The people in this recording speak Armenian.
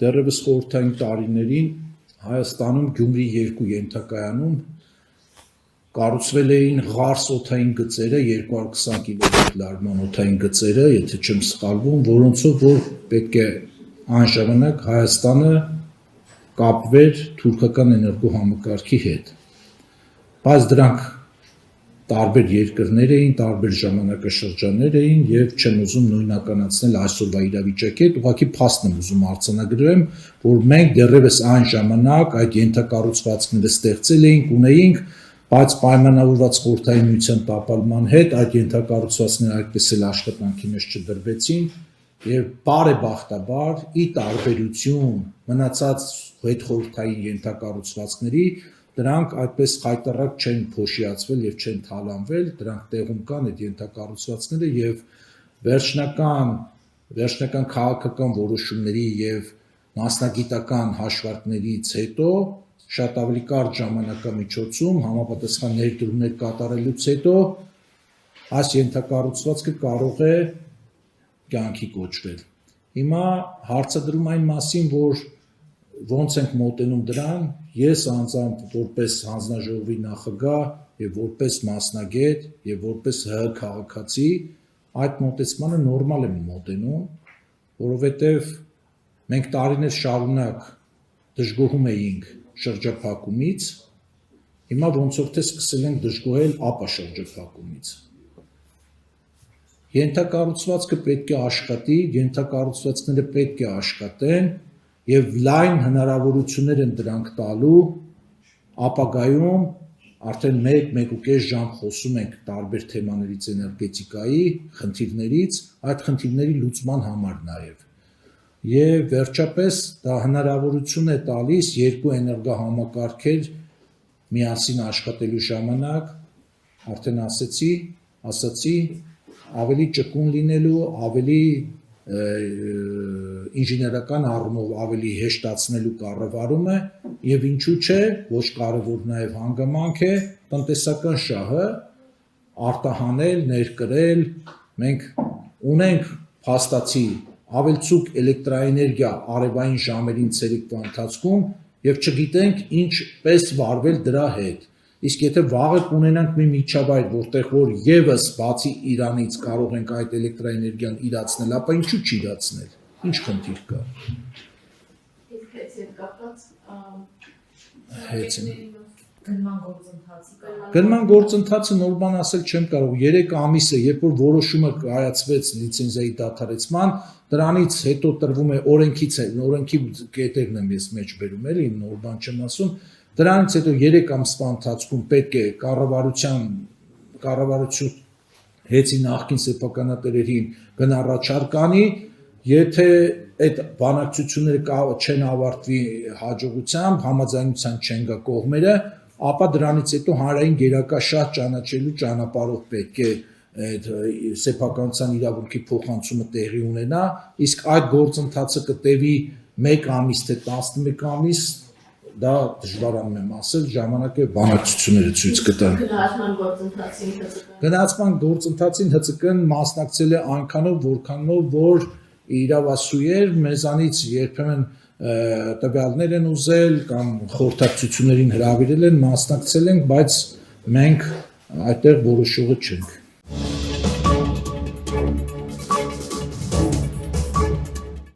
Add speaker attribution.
Speaker 1: դեռևս խորհրդային տարիներին Հայաստանում Գյումրի 2 ենթակայանում կառուցվել էին ղարս օդային գծերը 220 կիլովոտ լարման օդային գծերը, եթե չեմ սխալվում, որոնցով որ պետք է այն ժամանակ Հայաստանը կապվեր թուրքական էներգոհամակարգի հետ։ Բայց դրանք տարբեր երկրներ էին, տարբեր ժամանակաշրջաններ էին եւ չեմ ուզում նույնականացնել այսօրվա իրավիճակի հետ, ուղղակի փաստն եմ ուզում արձանագրեմ, որ մենք դեռևս այն ժամանակ այդ ենթակառուցվածքները ստեղծել էինք, ունեինք, բայց պայմանավորված խորհրդային միության տապալման հետ այդ ենթակառուցվածքները այդպես էլ աշխատանքի մեջ չդրվեցին եւ բարեբախտաբար ի տարբերություն մնացած հետխորհրդային ենթակառուցվածքների դրանք այդպես խայտառակ չեն փոշիացվել եւ չեն թալանվել, դրանք տեղում կան այդ ենթակառուցվածքները եւ վերջնական քաղաքական որոշումների եւ մասնագիտական հաշվարկներից հետո շատ ավելի կարճ ժամանակամիջոցում համապատասխան ներդրումներ կատարելուց հետո այս ենթակառուցվածքը կարող է կյանքի կոչվել։ Հիմա հարցադրում այն մասին, որ ոնց ենք մոտենում դրան, ես անձամբ որպես հանձնաժողովի նախագահ եւ որպես մասնագետ եւ որպես ՀՀ քաղաքացի այդ մոտեցմանը նորմալ եմ մոտենում, որովհետեւ մենք տարիներ շարունակ դժգոհում էինք շրջափակումից, հիմա ոնց որ թե սկսել ենք դժգոհել ապա շրջափակումից։ Ենթակառուցվածքը պետք է աշխատի, ենթակառուցվածքները պետք է աշխատեն եւ լայն հնարավորություններ են դրանք տալու ապագայում արդեն 1-1.5 ժամ խոսում ենք տարբեր թեմաներից էներգետիկայի խնդիրներից, այդ խնդիրների լուծման համար նաեւ։ Եվ վերջապես դա հնարավորություն է տալիս երկու էներգոհամակարգեր միասին աշխատելու ժամանակ, արդեն ասացի, ավելի ճկուն լինելու, ավելի ինժեներական առումով ավելի հեշտացնելու կառավարումը եւ ինչու՞ չէ, ոչ կարևոր նաեւ հանգամանք է տնտեսական շահը արտահանել, ներկրել, մենք ունենք փաստացի ավելցուկ էլեկտրաէներգիա արևային ժամերին ցերեկվա ընթացքում եւ չգիտենք ինչպես վարվել դրա հետ։ Իսկ եթե վաղը կունենանք մի միջավայր, որտեղ որ եւս բացի Իրանից կարող ենք այդ էլեկտրաէներգիան իրացնել, ապա ինչու՞ չիրացնել։ Ինչ խնդիր կա։ Գնման գործընթացը նոր բան ասել չեմ կարող, 3 ամիս է, երբ որ որոշումը կայացվեց լիցենզիայի դադարեցման, դրանից հետո տրվում է օրենքի կետերն եմ ես մեջ բերում էլի, նոր բան չեմ ասում, դրանից հետո 3 ամսվա ընթացքում պետք է կառավարություն հեծի նախկին սեփականատերերին գնառաչար կանի, եթե այդ բանակցությունները չեն ավարտվի հաջողությամբ, համաձայնության չեն գա կողմերը, ապա դրանից հետո հանրային գերակաշահ ճանաչելու ճանապարհով պետք է այդ սեփականության իրավունքի փոխանցումը տեղի ունենա, իսկ այդ գործընթացը կտևի 1 ամիս թե 11 ամիս, դա դժվարանում եմ ասել, ժամանակը բանակցությունները ցույց կտան։ Գնացման գործընթացին ՀՑԿ-ն մասնակցել է այնքանով, որքանով որ իրավասու էր, մեզանից երբեմն տվյալներ են ուզել կամ խորհրդակցություններին հրավիրել են, մասնակցել ենք, բայց մենք այդտեղ որոշողը չենք։